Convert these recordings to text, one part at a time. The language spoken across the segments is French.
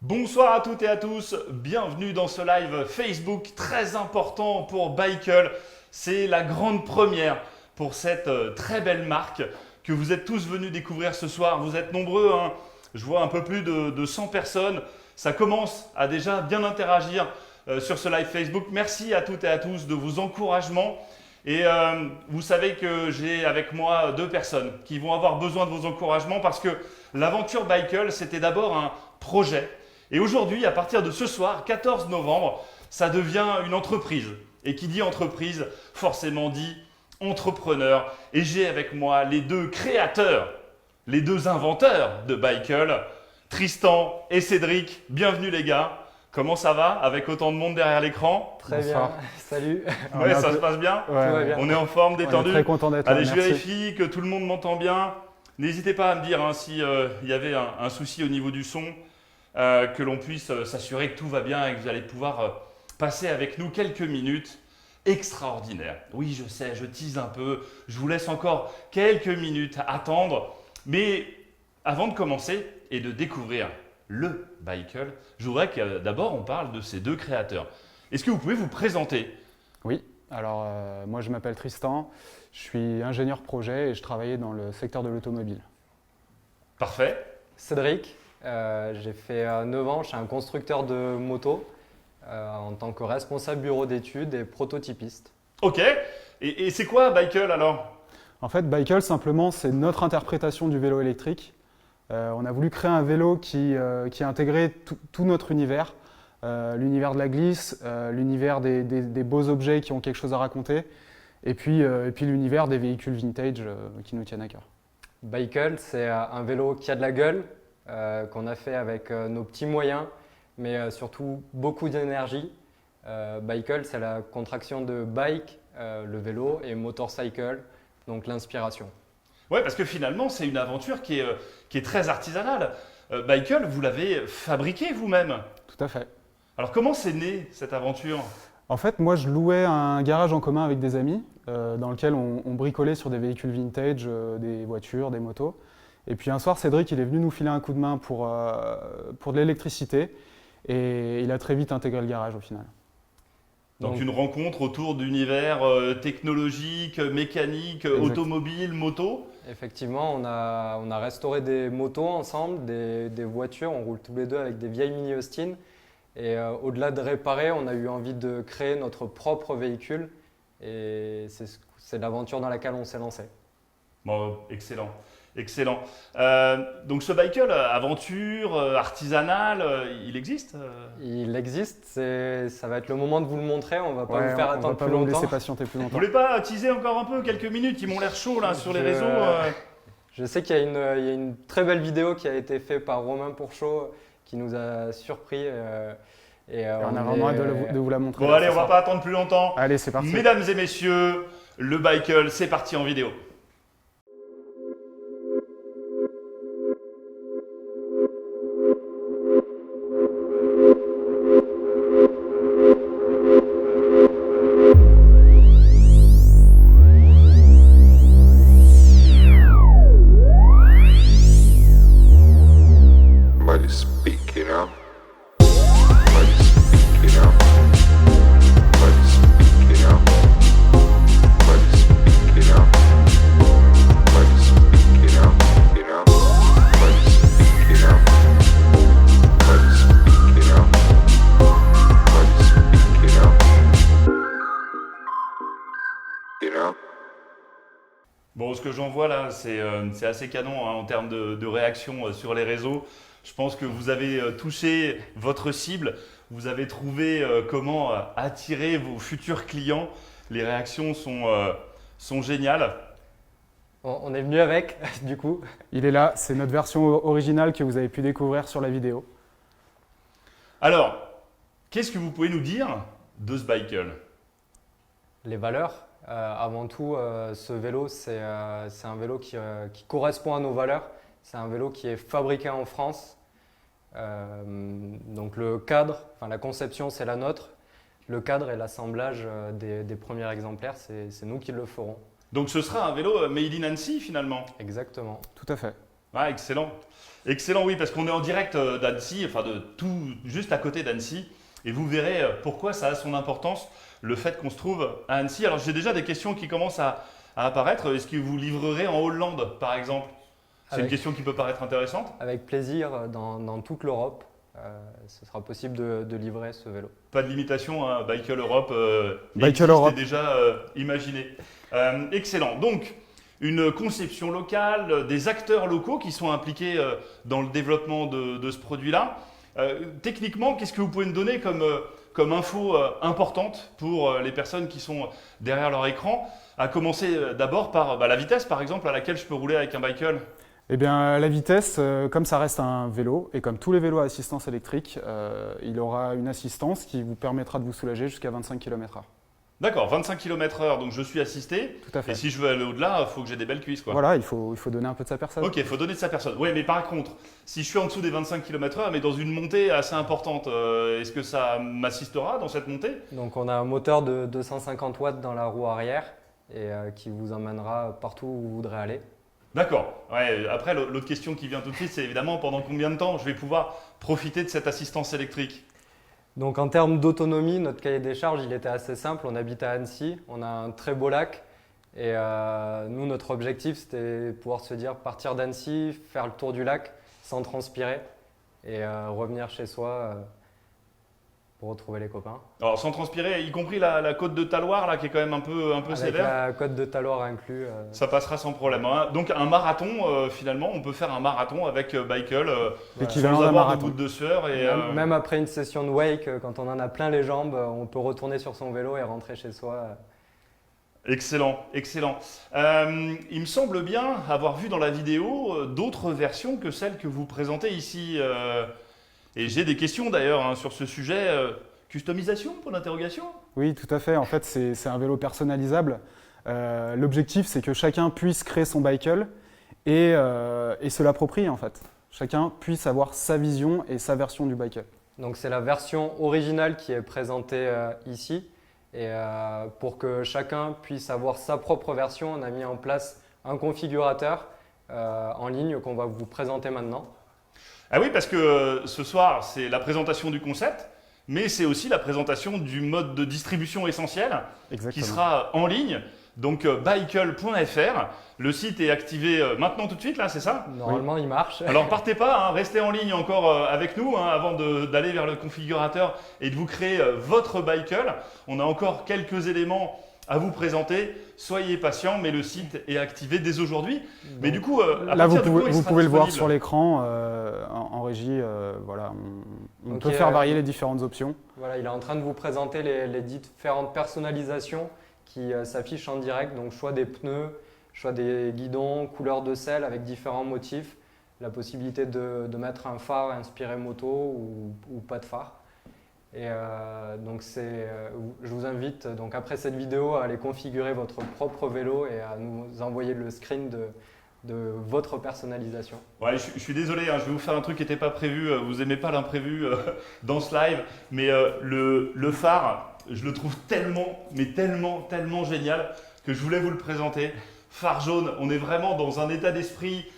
Bonsoir à toutes et à tous, bienvenue dans ce live Facebook très important pour Bikeul. C'est la grande première pour cette très belle marque que vous êtes tous venus découvrir ce soir. Vous êtes nombreux, hein. Je vois un peu plus de 100 personnes. Ça commence à déjà bien interagir sur ce live Facebook. Merci à toutes et à tous de vos encouragements. Et vous savez que j'ai avec moi deux personnes qui vont avoir besoin de vos encouragements parce que l'aventure Bikeul, c'était d'abord un projet. Et aujourd'hui, à partir de ce soir, 14 novembre, ça devient une entreprise. Et qui dit entreprise, forcément dit entrepreneur. Et j'ai avec moi les deux créateurs, les deux inventeurs de Bikeul, Tristan et Cédric. Bienvenue les gars. Comment ça va avec autant de monde derrière l'écran? Très bien, salut. Ouais, ça se passe bien? Tout va bien. On est en forme, détendu? On est très content d'être là. Allez, je merci. vérifie que tout le monde m'entend bien. N'hésitez pas à me dire s'il y avait un souci au niveau du son. Que l'on puisse s'assurer que tout va bien et que vous allez pouvoir passer avec nous quelques minutes extraordinaires. Oui, je sais, je tease un peu, je vous laisse encore quelques minutes à attendre. Mais avant de commencer et de découvrir le Bikeul, je voudrais que d'abord on parle de ces deux créateurs. Est-ce que vous pouvez vous présenter? Oui, alors moi je m'appelle Tristan, je suis ingénieur projet et je travaillais dans le secteur de l'automobile. Parfait. Cédric, j'ai fait 9 ans, je suis un constructeur de motos en tant que responsable bureau d'études et prototypiste. Ok, et c'est quoi Bikeul alors? En fait, Bikeul simplement c'est notre interprétation du vélo électrique. On a voulu créer un vélo qui a intégré tout notre univers, l'univers de la glisse, l'univers des beaux objets qui ont quelque chose à raconter, et puis l'univers des véhicules vintage qui nous tiennent à cœur. Bikeul, c'est un vélo qui a de la gueule, qu'on a fait avec nos petits moyens, mais surtout beaucoup d'énergie. Bikeul, c'est la contraction de bike, le vélo, et motorcycle, donc l'inspiration. Ouais, parce que finalement, c'est une aventure qui est très artisanale. Bikeul, vous l'avez fabriqué vous-même. Tout à fait. Alors, comment c'est né cette aventure? En fait, moi je louais un garage en commun avec des amis, dans lequel on bricolait sur des véhicules vintage, des voitures, des motos. Et puis un soir, Cédric il est venu nous filer un coup de main pour de l'électricité et il a très vite intégré le garage au final. Donc une rencontre autour d'univers technologique, mécanique, Exact. automobile, moto. Effectivement, on a restauré des motos ensemble, des voitures, on roule tous les deux avec des vieilles Mini Austin. Et au-delà de réparer, on a eu envie de créer notre propre véhicule et c'est l'aventure dans laquelle on s'est lancé. Bon, excellent, excellent. Donc ce Bikeul, aventure, artisanale, il existe? Il existe, ça va être le moment de vous le montrer, on va pas vous faire on va attendre pas plus vous longtemps. laisser patienter plus Vous longtemps. voulez pas teaser encore un peu, quelques minutes? Ils m'ont l'air chauds là sur les réseaux. Je sais qu'il y a une très belle vidéo qui a été faite par Romain Pourchaud qui nous a surpris. Et on a vraiment hâte de vous la montrer. Bon, allez, on va pas attendre plus longtemps. Allez, c'est parti. Mesdames et messieurs, le Bikeul, c'est parti en vidéo. Somebody speak it up. Somebody speak it up. Somebody speak it up. Somebody speak it up. Somebody speak it up. Get up. Somebody speak it up. Somebody speak it up. Somebody speak it up. Get up. Bon, ce que j'en vois là, c'est assez canon hein, en termes de réaction sur les réseaux. Je pense que vous avez touché votre cible, vous avez trouvé comment attirer vos futurs clients. Les réactions sont géniales. On est venu avec, du coup. Il est là, c'est notre version originale que vous avez pu découvrir sur la vidéo. Alors, qu'est-ce que vous pouvez nous dire de ce Bikeul? Les valeurs, avant tout, ce vélo, c'est un vélo qui correspond à nos valeurs. C'est un vélo qui est fabriqué en France. Donc le cadre, enfin la conception, c'est la nôtre. Le cadre et l'assemblage des premiers exemplaires, c'est nous qui le ferons. Donc ce sera un vélo made in Annecy finalement. Exactement. Tout à fait. Ouais, excellent. Excellent, oui, parce qu'on est en direct d'Annecy, enfin de tout juste à côté d'Annecy, et vous verrez pourquoi ça a son importance, le fait qu'on se trouve à Annecy. Alors j'ai déjà des questions qui commencent à apparaître. Est-ce que vous livrerez en Hollande, par exemple? C'est une Avec- question qui peut paraître intéressante. Avec plaisir, dans toute l'Europe, ce sera possible de livrer ce vélo. Pas de limitation, hein, Bicycle Europe Bicycle existe Europe. et déjà imaginé. Excellent. Donc, une conception locale, des acteurs locaux qui sont impliqués dans le développement de ce produit-là. Techniquement, qu'est-ce que vous pouvez me donner comme info importante pour les personnes qui sont derrière leur écran? À commencer d'abord par la vitesse, par exemple, à laquelle je peux rouler avec un Bicycle. Eh bien, la vitesse, comme ça reste un vélo, et comme tous les vélos à assistance électrique, il aura une assistance qui vous permettra de vous soulager jusqu'à 25 km/h. D'accord, 25 km/h, donc je suis assisté. Tout à fait. Et si je veux aller au-delà, il faut que j'ai des belles cuisses, quoi. Voilà, il faut donner un peu de sa personne. Ok, il faut donner de sa personne. Oui, mais par contre, si je suis en dessous des 25 km/h, mais dans une montée assez importante, est-ce que ça m'assistera dans cette montée? Donc on a un moteur de 250 watts dans la roue arrière et qui vous emmènera partout où vous voudrez aller. D'accord. Ouais, après, l'autre question qui vient tout de suite, c'est évidemment pendant combien de temps je vais pouvoir profiter de cette assistance électrique? Donc en termes d'autonomie, notre cahier des charges, il était assez simple. On habite à Annecy, on a un très beau lac. Et nous, notre objectif, c'était pouvoir se dire partir d'Annecy, faire le tour du lac sans transpirer et revenir chez soi pour retrouver les copains. Alors, sans transpirer, y compris la côte de Taloir, là, qui est quand même un peu Avec sévère. la côte de Taloir inclus. Ça passera sans problème, hein. Donc un marathon, finalement, on peut faire un marathon avec Bicycle L'équivalent sans d'un avoir de marathon. gouttes de sueur. Et, Même après une session de wake, quand on en a plein les jambes, on peut retourner sur son vélo et rentrer chez soi. Excellent, excellent. Il me semble bien avoir vu dans la vidéo d'autres versions que celles que vous présentez ici. Et j'ai des questions d'ailleurs hein, sur ce sujet. Customisation, pour l'interrogation? Oui, tout à fait. En fait, c'est un vélo personnalisable. L'objectif, c'est que chacun puisse créer son bicycle et se l'approprie en fait. Chacun puisse avoir sa vision et sa version du bicycle. Donc c'est la version originale qui est présentée ici. Et pour que chacun puisse avoir sa propre version, on a mis en place un configurateur en ligne qu'on va vous présenter maintenant. Ah oui, parce que ce soir, c'est la présentation du concept, mais c'est aussi la présentation du mode de distribution essentiel qui Exactement. sera en ligne. Donc bicycle.fr, le site est activé maintenant tout de suite, là, c'est ça? Normalement, il marche. Alors partez pas, hein, restez en ligne encore avec nous hein, avant d'aller vers le configurateur et de vous créer votre bicycle. On a encore quelques éléments à vous présenter. Soyez patients, mais le site est activé dès aujourd'hui. Mais du coup, à Là, vous partir de quand il pouvez sera le voir disponible sur l'écran en régie. Voilà, on Ok, peut faire varier les différentes options. Voilà, il est en train de vous présenter les différentes personnalisations qui s'affichent en direct. Donc choix des pneus, choix des guidons, couleur de selle avec différents motifs, la possibilité de mettre un phare inspiré moto ou pas de phare. Et donc je vous invite donc après cette vidéo à aller configurer votre propre vélo et à nous envoyer le screen de votre personnalisation. Ouais, je suis désolé, hein, je vais vous faire un truc qui n'était pas prévu. Vous aimez pas l'imprévu dans ce live, mais le phare, je le trouve tellement, mais tellement génial que je voulais vous le présenter. Phare jaune, on est vraiment dans un état d'esprit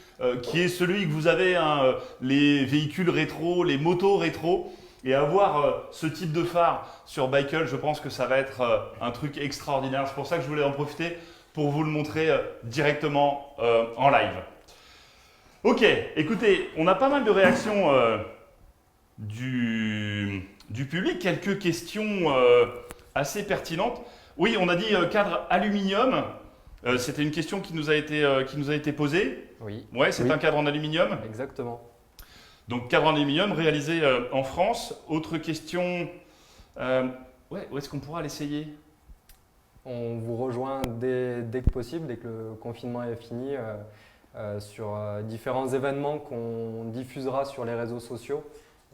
qui est celui que vous avez, hein, les véhicules rétro, les motos rétro. Et avoir ce type de phare sur Bicycle, je pense que ça va être un truc extraordinaire. C'est pour ça que je voulais en profiter pour vous le montrer directement en live. Ok, écoutez, on a pas mal de réactions du public, quelques questions assez pertinentes. Oui, on a dit cadre aluminium. C'était une question qui nous a été posée. Oui, Ouais, c'est Oui. un cadre en aluminium. exactement. Donc cadre en aluminium réalisé en France. Autre question, ouais, où est-ce qu'on pourra l'essayer? On vous rejoint dès que possible, dès que le confinement est fini, sur différents événements qu'on diffusera sur les réseaux sociaux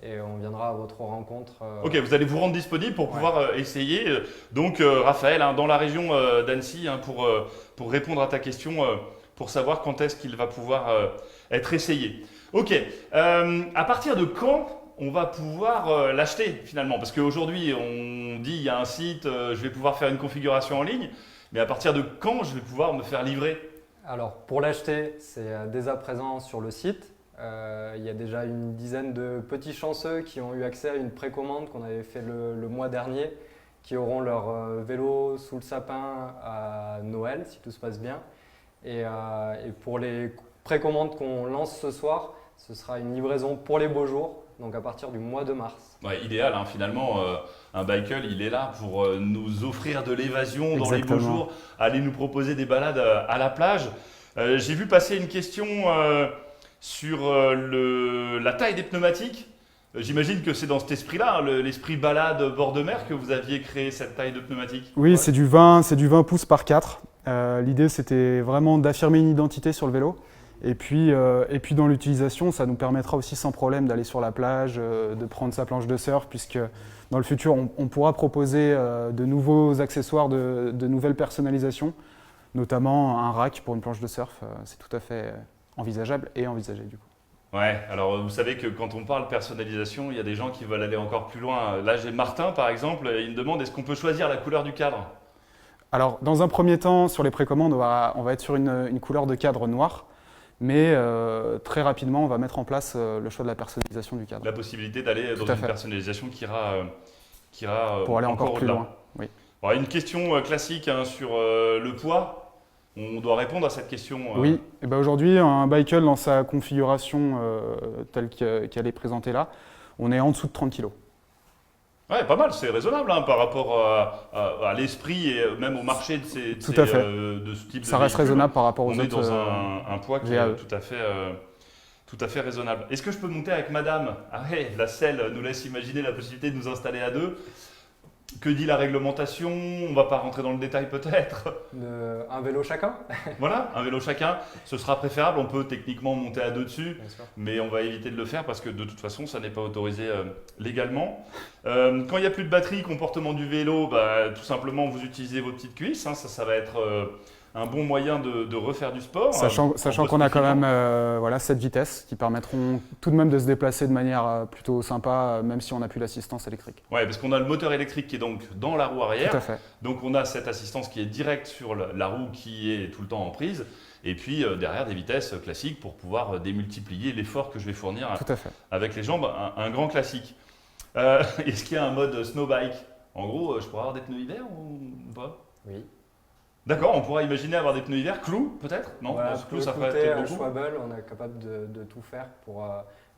et on viendra à votre rencontre. Ok, vous allez vous rendre disponible pour pouvoir essayer. Donc Raphaël, hein, dans la région d'Annecy, hein, pour répondre à ta question, pour savoir quand est-ce qu'il va pouvoir être essayé. Ok, à partir de quand on va pouvoir l'acheter finalement? Parce qu'aujourd'hui, on dit il y a un site, je vais pouvoir faire une configuration en ligne, mais à partir de quand je vais pouvoir me faire livrer Alors pour l'acheter, c'est dès à présent sur le site. Il y a déjà une dizaine de petits chanceux qui ont eu accès à une précommande qu'on avait fait le mois dernier, qui auront leur vélo sous le sapin à Noël, si tout se passe bien. Et pour les précommandes qu'on lance ce soir, ce sera une livraison pour les beaux jours, donc à partir du mois de mars. Ouais, idéal, hein, finalement, un bicycle, il est là pour nous offrir de l'évasion dans les beaux Exactement. jours, aller nous proposer des balades à la plage. J'ai vu passer une question sur la taille des pneumatiques. J'imagine que c'est dans cet esprit-là, hein, l'esprit balade bord de mer, que vous aviez créé cette taille de pneumatique. Oui, c'est du 20 pouces par 4. L'idée, c'était vraiment d'affirmer une identité sur le vélo. Et puis dans l'utilisation, ça nous permettra aussi sans problème d'aller sur la plage, de prendre sa planche de surf, puisque dans le futur, on pourra proposer de nouveaux accessoires, de nouvelles personnalisations, notamment un rack pour une planche de surf. C'est tout à fait envisageable et envisagé du coup. Ouais, alors vous savez que quand on parle personnalisation, il y a des gens qui veulent aller encore plus loin. Là, j'ai Martin, par exemple, il me demande est-ce qu'on peut choisir la couleur du cadre? Alors, dans un premier temps, sur les précommandes, on va être sur une couleur de cadre noir. Mais très rapidement, on va mettre en place le choix de la personnalisation du cadre. La possibilité d'aller dans à une fait. personnalisation qui ira Pour aller encore plus au-delà. loin. Oui. Bon, une question classique hein, sur le poids. On doit répondre à cette question. Oui, et ben aujourd'hui, un bicycle dans sa configuration telle qu'elle est présentée là, on est en dessous de 30 kg. Ouais, pas mal, c'est raisonnable hein, par rapport à l'esprit et même au marché de Tout à fait. de ce type de Ça reste véhicule. raisonnable par rapport aux On autres. est dans un poids qui VAE. est tout à fait raisonnable. Est-ce que je peux monter avec madame? Ah ouais, la selle nous laisse imaginer la possibilité de nous installer à deux. Que dit la réglementation? On va pas rentrer dans le détail peut-être. Un vélo chacun, Voilà, un vélo chacun, ce sera préférable. On peut techniquement monter à deux dessus, bien sûr. mais on va éviter de le faire parce que de toute façon, ça n'est pas autorisé légalement. Quand il n'y a plus de batterie, comportement du vélo, bah, tout simplement vous utilisez vos petites cuisses. Hein, ça va être un bon moyen de refaire du sport. Sachant en qu'on a quand post-confinement. même 7 vitesses qui permettront tout de même de se déplacer de manière plutôt sympa, même si on n'a plus l'assistance électrique. Ouais, parce qu'on a le moteur électrique qui est donc dans la roue arrière. Tout à fait. Donc on a cette assistance qui est directe sur la roue qui est tout le temps en prise. Et puis derrière des vitesses classiques pour pouvoir démultiplier l'effort que je vais fournir Tout à fait. avec les jambes. Un grand classique. Est-ce qu'il y a un mode snow bike? En gros, je pourrais avoir des pneus hiver ou pas? Oui. D'accord, on pourra imaginer avoir des pneus hiver. Clous peut-être? Non, Voilà, parce que clous ça ferait écoutez, peut-être beaucoup. Schwabel, on est capable de tout faire pour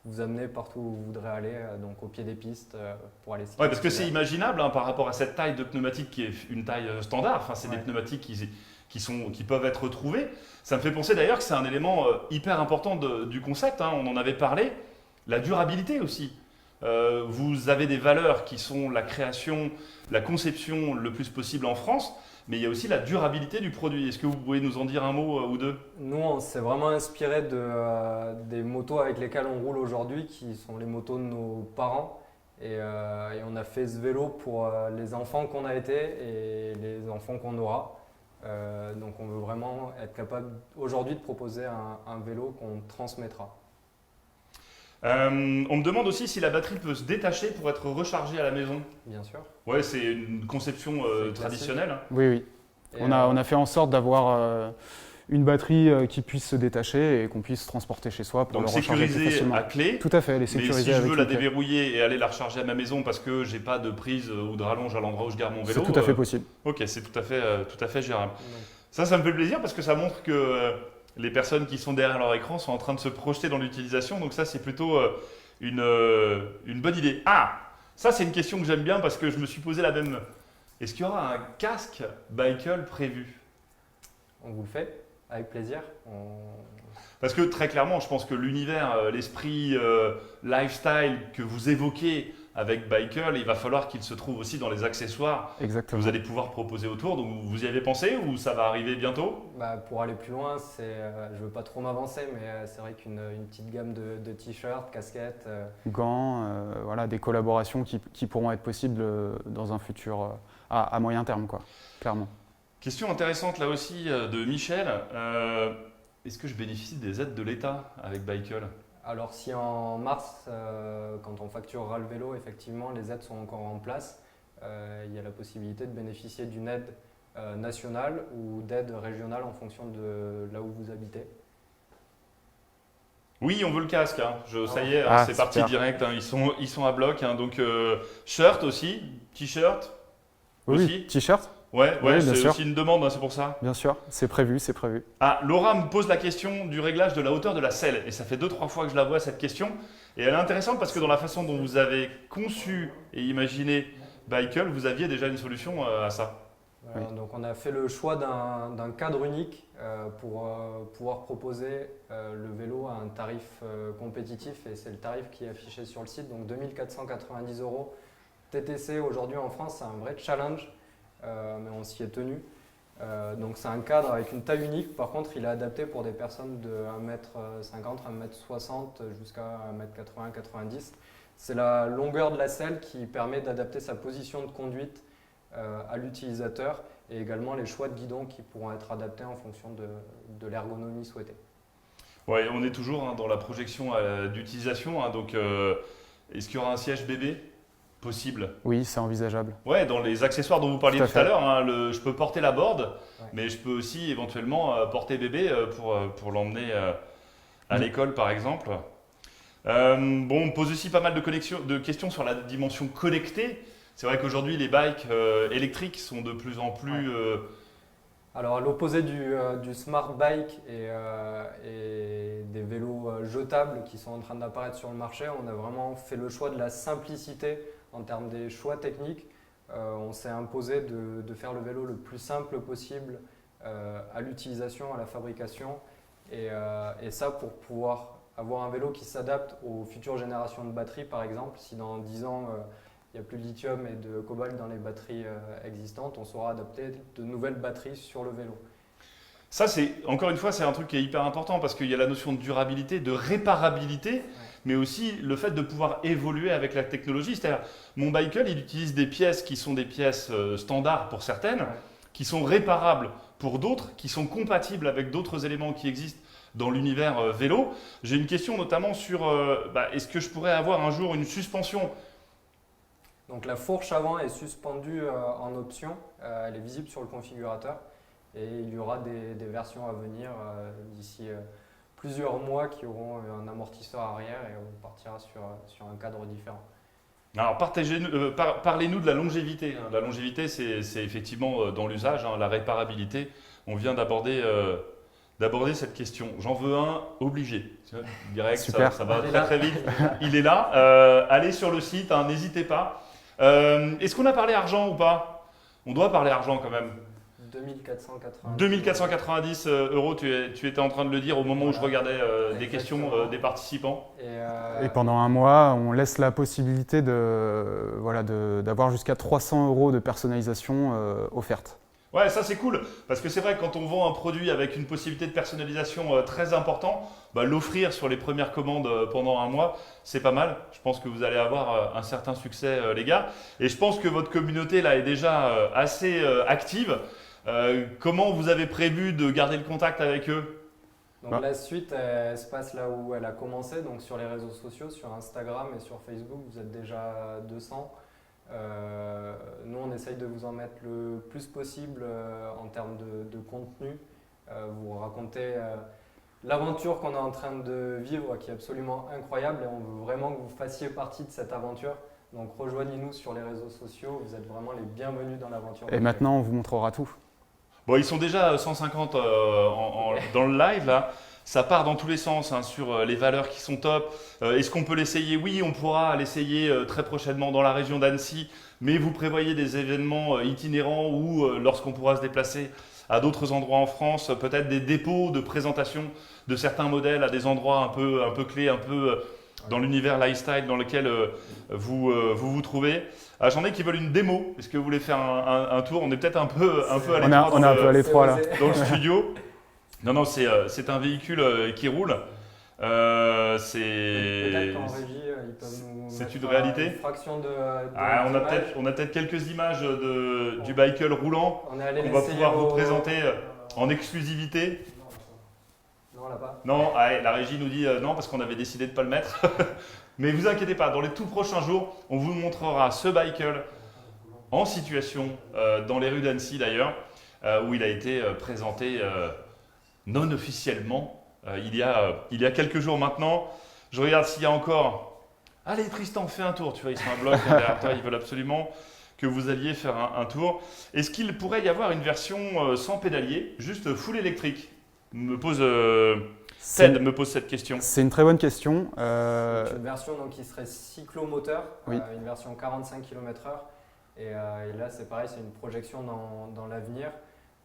vous amener partout où vous voudrez aller, donc au pied des pistes, pour aller skier. Ouais, parce que c'est imaginable hein, par rapport à cette taille de pneumatique qui est une taille standard. Enfin, c'est des Ouais. pneumatiques qui peuvent être retrouvées. Ça me fait penser d'ailleurs que c'est un élément hyper important du concept. Hein, on en avait parlé. La durabilité aussi. Vous avez des valeurs qui sont la création, la conception le plus possible en France, mais il y a aussi la durabilité du produit. Est-ce que vous pouvez nous en dire un mot ou deux? Nous, on s'est vraiment inspiré des motos avec lesquelles on roule aujourd'hui, qui sont les motos de nos parents. Et on a fait ce vélo pour les enfants qu'on a été et les enfants qu'on aura. Donc on veut vraiment être capable aujourd'hui de proposer un vélo qu'on transmettra. On me demande aussi si la batterie peut se détacher pour être rechargée à la maison. Bien sûr. Ouais, c'est une conception C'est classique. traditionnelle. Hein. Oui, oui. Et, On a fait en sorte d'avoir une batterie qui puisse se détacher et qu'on puisse transporter chez soi pour Donc le recharger plus sécurisée facilement. à clé. Tout à fait, elle est Mais sécurisée si je avec veux la une clé. déverrouiller et aller la recharger à ma maison parce que j'ai pas de prise ou de rallonge à l'endroit où je garde mon vélo, C'est tout à fait possible. ok, c'est tout à fait gérable. donc, Ça me fait plaisir parce que ça montre que les personnes qui sont derrière leur écran sont en train de se projeter dans l'utilisation. Donc ça, c'est plutôt une bonne idée. Ah, ça c'est une question que j'aime bien parce que je me suis posé la même. Est-ce qu'il y aura un casque bicycle prévu? on vous le fait avec plaisir. Parce que très clairement, je pense que l'univers, l'esprit lifestyle que vous évoquez avec Bicycle, il va falloir qu'il se trouve aussi dans les accessoires que Exactement. vous allez pouvoir proposer autour. Donc vous y avez pensé ou ça va arriver bientôt? Bah, pour aller plus loin, je ne veux pas trop m'avancer, mais c'est vrai qu'une petite gamme de t-shirts, casquettes, Gants, voilà, des collaborations qui pourront être possibles dans un futur à moyen terme, quoi, clairement. Question intéressante là aussi de Michel. Est-ce que je bénéficie des aides de l'État avec Bicycle? Alors si en mars, quand on facturera le vélo, effectivement, les aides sont encore en place, il y a la possibilité de bénéficier d'une aide nationale ou d'aide régionale en fonction de là où vous habitez. Oui, on veut le casque. Ça y est, Ah, c'est parti super. direct. Ils sont à bloc. Donc, shirt aussi, t-shirt aussi. Oui, t-shirt, Ouais, Oui, bien c'est sûr. aussi une demande, c'est pour ça. bien sûr, c'est prévu, c'est prévu. Ah, Laura me pose la question du réglage de la hauteur de la selle. Et ça fait 2-3 fois que je la vois, cette question. Et elle est intéressante parce que dans la façon dont vous avez conçu et imaginé Bikeul, vous aviez déjà une solution à ça. Voilà, donc on a fait le choix d'un cadre unique pour pouvoir proposer le vélo à un tarif compétitif et c'est le tarif qui est affiché sur le site, donc 2490 €. TTC aujourd'hui en France c'est un vrai challenge, mais on s'y est tenu. Donc c'est un cadre avec une taille unique, par contre il est adapté pour des personnes de 1m50, 1m60 jusqu'à 1m80, 90. C'est la longueur de la selle qui permet d'adapter sa position de conduite à l'utilisateur et également les choix de guidon qui pourront être adaptés en fonction de l'ergonomie souhaitée. Ouais, on est toujours dans la projection d'utilisation. Donc, est-ce qu'il y aura un siège bébé possible? Oui, c'est envisageable. Ouais, dans les accessoires dont vous parliez Tout à tout à fait. l'heure, je peux porter la board, Ouais. mais je peux aussi éventuellement porter bébé pour l'emmener à l'école, par exemple. Bon, on me pose aussi pas mal de questions sur la dimension connectée. C'est vrai qu'aujourd'hui, les bikes électriques sont de plus en plus... Alors à l'opposé du smart bike et des vélos jetables qui sont en train d'apparaître sur le marché, on a vraiment fait le choix de la simplicité en termes des choix techniques. On s'est imposé de faire le vélo le plus simple possible à l'utilisation, à la fabrication et ça pour pouvoir avoir un vélo qui s'adapte aux futures générations de batteries par exemple. Si dans 10 ans il n'y a plus de lithium et de cobalt dans les batteries existantes, on saura adapter de nouvelles batteries sur le vélo. Ça, encore une fois, c'est un truc qui est hyper important parce qu'il y a la notion de durabilité, de réparabilité, mais aussi le fait de pouvoir évoluer avec la technologie. C'est-à-dire, mon Bikeul, il utilise des pièces qui sont des pièces standards pour certaines, qui sont réparables pour d'autres, qui sont compatibles avec d'autres éléments qui existent dans l'univers vélo. J'ai une question notamment sur est-ce que je pourrais avoir un jour une suspension? Donc la fourche avant est suspendue en option, elle est visible sur le configurateur et il y aura des versions à venir d'ici plusieurs mois qui auront un amortisseur arrière et on partira sur un cadre différent. Alors, parlez-nous de la longévité. La longévité, c'est effectivement dans l'usage, la réparabilité. On vient d'aborder cette question. J'en veux un obligé. Direct, Super. ça va très très vite. Il est là. Allez sur le site, n'hésitez pas. Est-ce qu'on a parlé argent ou pas? On doit parler argent quand même. 2490. 2490 €, tu étais en train de le dire au moment où je regardais des questions Exactement. des participants. Et pendant un mois, on laisse la possibilité d'avoir jusqu'à 300 € de personnalisation offerte. Ouais, ça c'est cool, parce que c'est vrai que quand on vend un produit avec une possibilité de personnalisation très importante, l'offrir sur les premières commandes pendant un mois, c'est pas mal. Je pense que vous allez avoir un certain succès, les gars. Et je pense que votre communauté là est déjà assez active. Comment vous avez prévu de garder le contact avec eux? Donc la suite elle se passe là où elle a commencé, donc sur les réseaux sociaux, sur Instagram et sur Facebook, vous êtes déjà 200. Nous on essaye de vous en mettre le plus possible en termes de contenu, vous raconter l'aventure qu'on est en train de vivre qui est absolument incroyable et on veut vraiment que vous fassiez partie de cette aventure. Donc rejoignez-nous sur les réseaux sociaux, vous êtes vraiment les bienvenus dans l'aventure. Et maintenant, on vous montrera tout. Bon, ils sont déjà 150 dans le live là. Ça part dans tous les sens sur les valeurs qui sont top. Est-ce qu'on peut l'essayer? Oui, on pourra l'essayer très prochainement dans la région d'Annecy, mais vous prévoyez des événements itinérants ou lorsqu'on pourra se déplacer à d'autres endroits en France, peut-être des dépôts de présentation de certains modèles à des endroits un peu clés, un peu dans l'univers lifestyle dans lequel vous trouvez. J'en ai qui veulent une démo. Est-ce que vous voulez faire un tour? On est peut-être un peu à l'étroit On est un peu à l'étroit là. dans le studio. Non, c'est un véhicule qui roule. Peut-être qu'en régie, ils peuvent nous c'est mettre une réalité. une fraction de on a peut-être quelques images du Bikeul roulant On est allé qu'on va l'essayer pouvoir vous présenter en exclusivité. Non, là pas. Non, la régie nous dit non parce qu'on avait décidé de ne pas le mettre. Mais vous inquiétez pas, dans les tout prochains jours, on vous montrera ce Bikeul en situation dans les rues d'Annecy d'ailleurs. où il a été présenté non officiellement il y a quelques jours maintenant. Je regarde s'il y a encore... Allez Tristan, fais un tour, tu vois, ils sont un bloc derrière toi, ils veulent absolument que vous alliez faire un tour. Est-ce qu'il pourrait y avoir une version sans pédalier, juste full électrique? Ted me pose cette question. C'est une très bonne question. Donc, une version donc, qui serait cyclomoteur, Oui. une version 45 km/h. Et là, c'est pareil, c'est une projection dans l'avenir.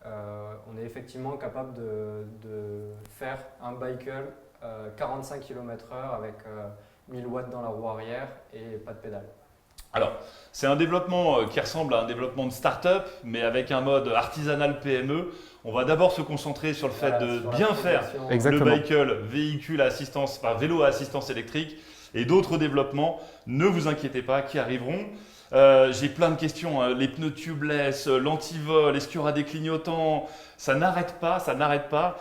On est effectivement capable de faire un bicycle 45 km/h avec 1000 watts dans la roue arrière et pas de pédale. Alors, c'est un développement qui ressemble à un développement de start-up, mais avec un mode artisanal PME. On va d'abord se concentrer sur le fait Voilà, de sur la bien faire progression. Exactement. le bicycle, véhicule à assistance, enfin vélo à assistance électrique et d'autres développements. Ne vous inquiétez pas, qui arriveront. J'ai plein de questions, hein. Les pneus tubeless, l'antivol, est-ce qu'il y aura des clignotants? Ça n'arrête pas, ça n'arrête pas.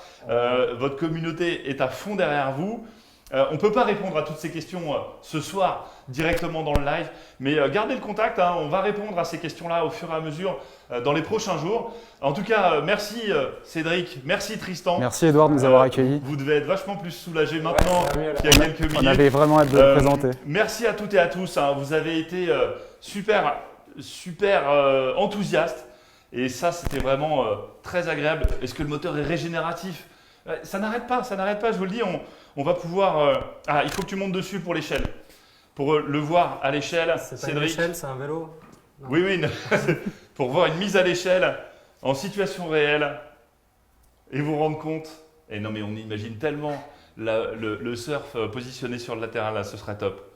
Votre communauté est à fond derrière vous. On ne peut pas répondre à toutes ces questions ce soir directement dans le live, mais gardez le contact, hein. On va répondre à ces questions-là au fur et à mesure dans les prochains jours. En tout cas, merci Cédric, merci Tristan. Merci Edouard de nous avoir accueillis. Vous devez être vachement plus soulagés maintenant ça va mieux, là. qu'il y a quelques minutes. On avait vraiment hâte de le présenter. Merci à toutes et à tous, hein. Vous avez été super enthousiastes et ça c'était vraiment très agréable. Est-ce que le moteur est régénératif? Ça n'arrête pas, je vous le dis. On va pouvoir... Ah, il faut que tu montes dessus pour l'échelle. Pour le voir à l'échelle, C'est pas une Cédric. échelle, c'est un vélo. Non. Oui, pour voir une mise à l'échelle en situation réelle et vous rendre compte. Et non, mais on imagine tellement le surf positionné sur le latéral, là, ce serait top.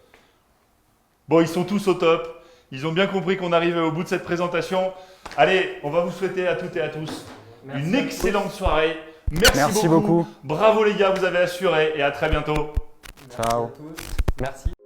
Bon, ils sont tous au top. Ils ont bien compris qu'on arrivait au bout de cette présentation. Allez, on va vous souhaiter à toutes et à tous Merci une à tous. excellente soirée. Merci beaucoup. Bravo les gars, vous avez assuré et à très bientôt. Merci Ciao. à tous. Merci.